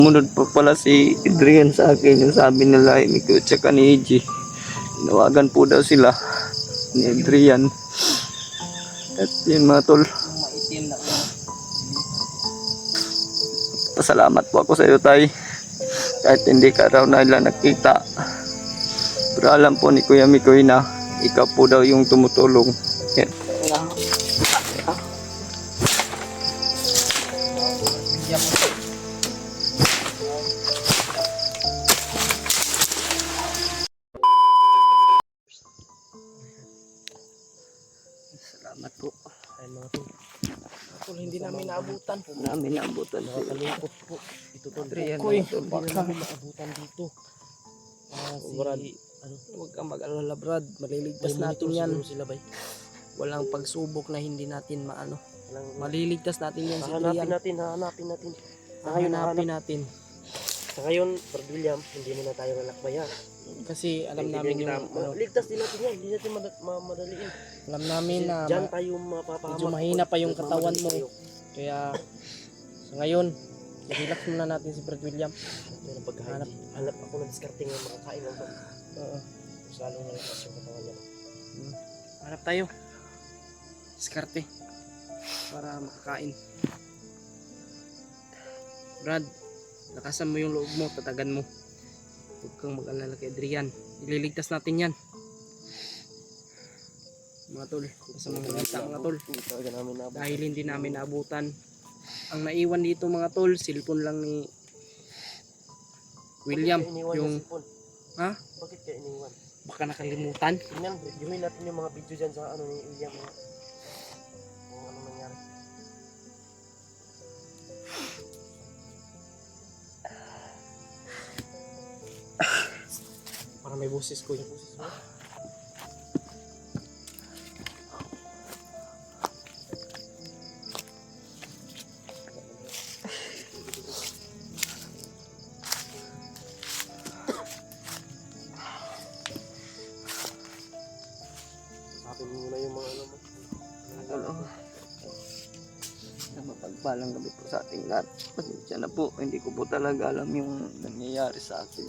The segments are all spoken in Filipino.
Sumunod pa pala si Adrian sa akin, yung sabi nila Miko at saka ni EG. Tinawagan po daw sila ni Adrian. At yun mga tol, pasalamat po ako sa iyo tay. Kahit hindi ka raw nila nakita, pero alam po ni Kuya Mikoy na ikaw po daw yung tumutulong. Yan. Salamat po. Ay mga tol. Tol, hindi namin naabutan. Namin naabutan si Nakakalungkot po. Ito tol. Adrian. Koy, hindi namin naabutan dito. Si Brad, ano, huwag kang mag-alala Brad, maliligtas may natin monitor yan. siguro sila bay. Walang pagsubok na hindi natin maano. Walang, Maliligtas natin yan si Adrian. hahanapin natin. Hanapin natin. Sa ngayon, Brad William, hindi mo na tayo nalakbayan. Kasi alam namin yung ano, ligtas din natin yan, hindi natin madaliin. alam namin na Diyan tayo mapapahamak. medyo mahina pa yung katawan mo. Tayo. Kaya sa ngayon, relax muna natin si Brad William. Yan ang pagkahanap. Hanap ako ng diskarte ng makakain ng bag. Oo. Salong nalakas yung katawan niya. Hanap tayo. Diskarte. Para makakain. Brad, lakasan mo yung loob mo, tatagan mo. Huwag kang mag-alala kay Adrian. Ililigtas natin yan. Mga tol, sa mga balita mga tol. Talaga namin naabutan. Dahil hindi namin naabutan. Ang naiwan dito mga tol, cellphone lang ni William. Bakit kaya iniwan Yung, yung cellphone? ha? Bakit kaya iniwan? Baka nakalimutan. Tingnan, reviewin natin yung mga video dyan sa ano ni William. Kung ano nangyari. Para may boses ko yung boses mo. Sabi mo muna yung mga ano mo. Tol, oh. Mapagpalang gabi po sa ating lahat. Pasensya na po, hindi ko po talaga alam yung nangyayari sa akin.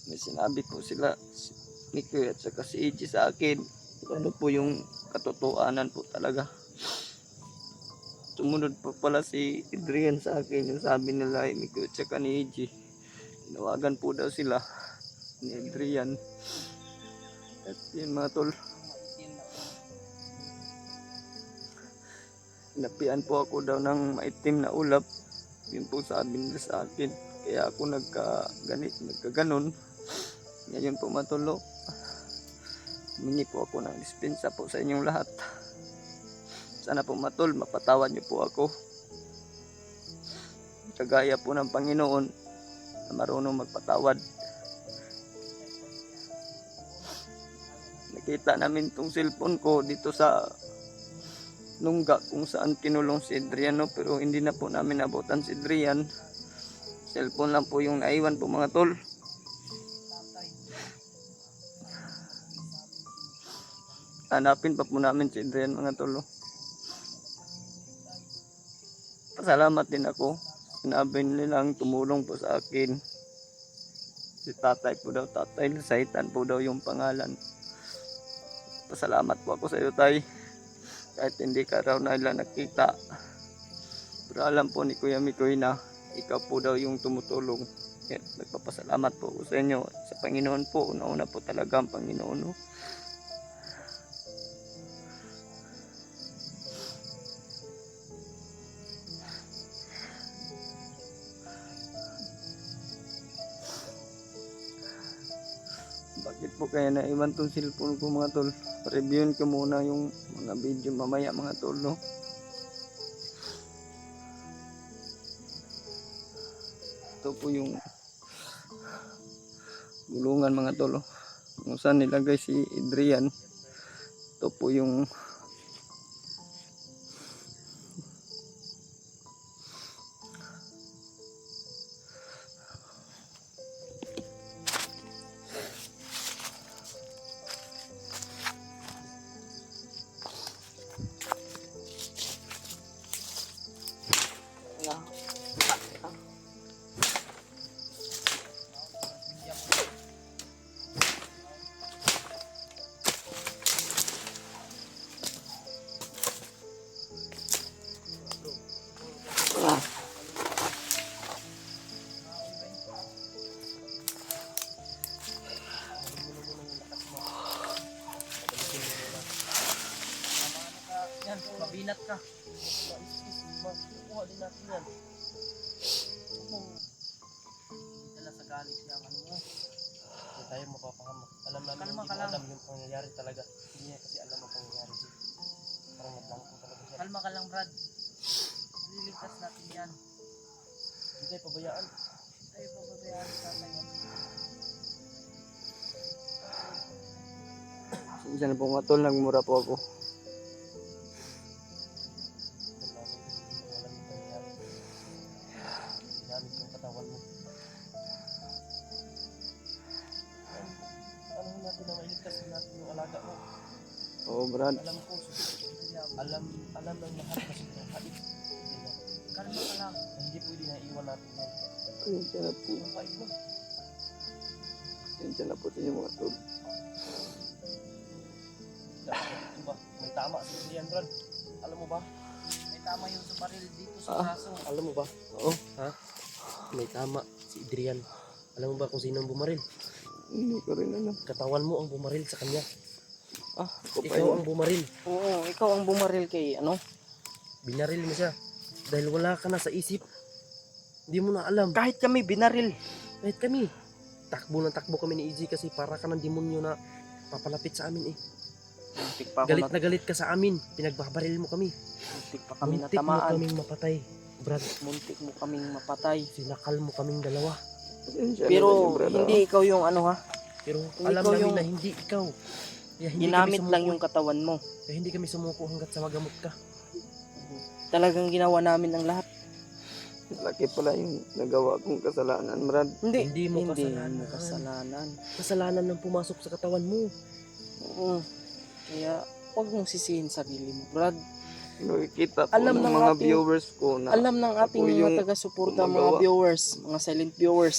May sinabi po sila, si Mikoy at saka si Ichi sa akin. Ano po yung katotohanan po talaga. Sumunod pa pala si Adrian sa akin, yung sabi nila Mikoy at saka ni Ichi. Tinawagan po daw sila ni Adrian. At yun mga tol, napian po ako daw ng maitim na ulap. Yun po sabi nila sa akin. Kaya ako nagkaganon. Ngayon po matulo. Humingi po ako ng dispensa po sa inyong lahat. Sana po matol, mapatawad niyo po ako. Kagaya po ng Panginoon na marunong magpatawad. Nakita namin tong cellphone ko dito sa Lungga kung saan kinulong si Adrian, no? Pero hindi na po namin nabutan si Adrian. Cellphone lang po yung naiwan po mga tol. Hanapin pa po namin si Adrian mga tol, no? Pasalamat din ako. Sinabi nilang tumulong po sa akin. Si tatay po daw, tatay Saitan po daw yung pangalan. Pasalamat po ako sa iyo tay. Kahit hindi ka raw nila nakita, pero alam po ni Kuya Mikoy na ikaw po daw yung tumutulong. Yan, nagpapasalamat po ako sa inyo. Sa Panginoon po, una-una po talaga ang Panginoon. No? Bakit po kaya naiwan tong cellphone ko mga tol? Reviewin ko muna yung mga video mamaya mga tol, no? Ito po yung gulungan mga tol, oh. Kung saan nilagay si Adrian. Ito po yung ka. Makukuha din natin yan. Huwag mong dala sa galit niya. Ano mo? Hindi tayo mapapahamak. Alam namin Kalma hindi ka mo lang. alam yung pangyayari talaga. Hindi niya kasi alam ang pangyayari. Parang nablangko talaga siya. Kalma ka lang, Brad. Liligtas natin yan. Hindi tayo pabayaan. Tayo pababayaan sa tatay. Isa na po mga tol, nagmura po ako. Alam namin hindi mo alam yung pangyayari. Ginamit yung katawan mo. Ano natin na mailigtas natin yung alaga mo. Oo Brad. Alam ko, alam ng lahat na sobrang hait. Kalma ka lang. Hindi pwede na iwan natin yan. Pasensya na po. Ang pait mo. Pasensya na po sa inyo mga tol. Diba? May tama si Adrian, Brad. Alam mo ba? May tama yung sa baril dito sa Ah. braso. Alam mo ba? Oo. Ha? May tama si Adrian. Alam mo ba kung sino ang bumaril? Hindi ko rin alam. Katawan mo ang bumaril sa kanya. Ako pa Ikaw yun. ang bumaril. Oo, ikaw ang bumaril kay ano? Binaril mo siya. Dahil wala ka na sa isip. Hindi mo na alam. Kahit kami binaril. Kahit kami. Takbo ng takbo kami ni EJ kasi para ka ng demonyo na papalapit sa amin eh. Muntik pa ako Galit na galit ka sa amin. Pinagbabaril mo kami. muntik pa kami Muntik mo natamaan. kaming mapatay. Brad, Muntik mo kaming mapatay. sinakal mo kaming dalawa. Pasensya na Pero kayo, Brad, hindi ikaw yung ano ha. Pero Kung alam ikaw namin yung- na hindi ikaw. Kaya hindi Ginamit kami lang sumuko. yung katawan mo. Kaya hindi kami sumuko hanggat sa magamot ka. Talagang ginawa namin ang lahat. Laki pala yung nagawa kong kasalanan, Brad. Hindi mo Hindi kasalanan. mo kasalanan. Kasalanan ng pumasok sa katawan mo. Oo. Kaya huwag mong sisihin sarili mo, Brad. Nakikita po Alam ng ng mga ating- viewers ko na Alam ng ating ako mga yung taga-suporta, mga gumagawa. viewers, mga silent viewers,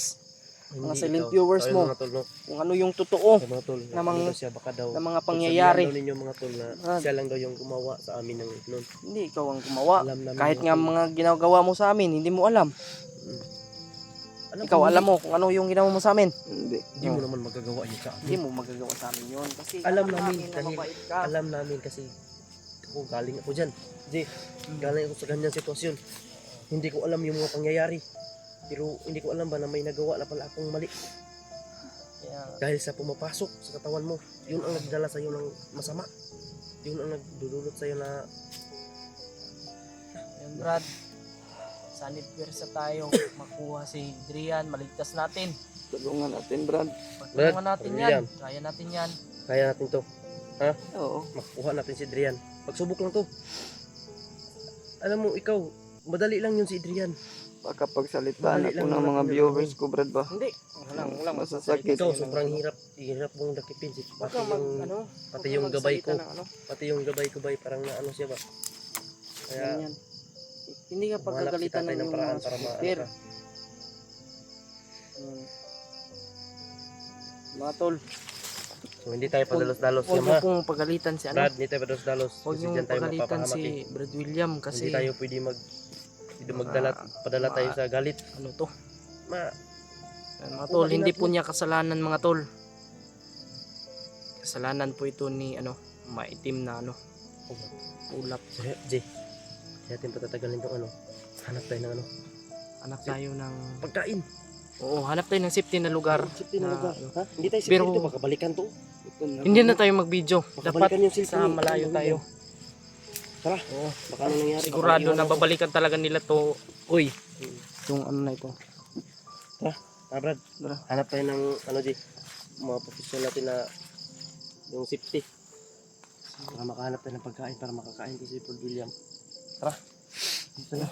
mga Hindi silent ikaw. viewers Tayo mo, mga tol, no? kung ano yung totoo Tayo mga tol. Na mga- Ano daw siya, baka daw. ng mga Pagsabihan pangyayari. daw ninyo mga tol na Brad. siya lang daw yung gumawa sa amin ng nun. Hindi ikaw ang gumawa. Alam namin Kahit mga nga tol. mga ginagawa mo sa amin, hindi mo alam. Ikaw ko, alam mo kung ano yung ginawa mo sa amin. hindi. Hindi mo naman magagawa yun sa Hindi amin. mo magagawa sa amin yun. Kasi Alam alam namin na dahil- mabait ka. Alam namin kasi ako galing ako dyan. Hindi, galing ako sa ganyang sitwasyon. Hindi ko alam yung mga pangyayari. Pero hindi ko alam ba na may nagawa na pala akong mali. Kaya, Dahil sa pumapasok sa katawan mo, yun ang nagdala sa iyo ng masama. Yun ang nagdudulot sa iyo na yun, Brad. Sanib pwersa tayo makuha si Adrian, maligtas natin. Tulungan natin, Brad. Pagtulungan natin Brad, yan. Kaya natin yan. kaya natin to. Oo. Makuha natin si Adrian. Pagsubok lang to. Alam mo, ikaw, madali lang yun si Adrian. Baka pagsalitaan Madali ako lang ng mga natin viewers gagawin. ko, Brad ba? Hindi. Walang Masasakit. Ikaw, sobrang hirap mong dakipin. Huwag Pati kang mag, yung, ano, pati huwag yung kang gabay magsalita ko. ng ano, Pati yung gabay ko ba, parang na ano siya ba? Kaya, ganyan. Hindi ka humanap si pagkagalitan tatay ng ng yung paraan mga para maano supporter. ka. Hmm. Mga tol, So, hindi tayo padalos-dalos huwag yan mo ha. pong pagalitan si ano. Brad, hindi tayo padalos-dalos. Huwag Kasi niyo dyan tayo pagalitan mapapahamak si eh. Brad William kasi Hindi tayo pwede magdala, padala tayo sa galit. ano to. Ma, Mga tol, Unahin hindi natin. po niya kasalanan mga tol. Kasalanan po ito ni ano, maitim na ano, ulap. Jay, kaya natin patatagalin tong ano. Hanap tayo ng ano. Hanap tayo ng Pagkain. Oo, hanap tayo ng safety na lugar. Safety na na lugar. ano. Ha? Hindi tayo safety Pero- dito, makabalikan to. Hindi na tayo mag-video. Dapat Makabalikan yung cellphone sa ni malayo William. tayo. Tara, Oo, baka ano nangyari. sigurado baka na iwan ako. babalikan talaga nila to. Uy, yung ano na ito. Brad, Tara. hanap tayo ng ano Jay. Mga professional natin na yung safety. Para makahanap tayo ng pagkain para makakain ko si Paul William. Tara. Dito na.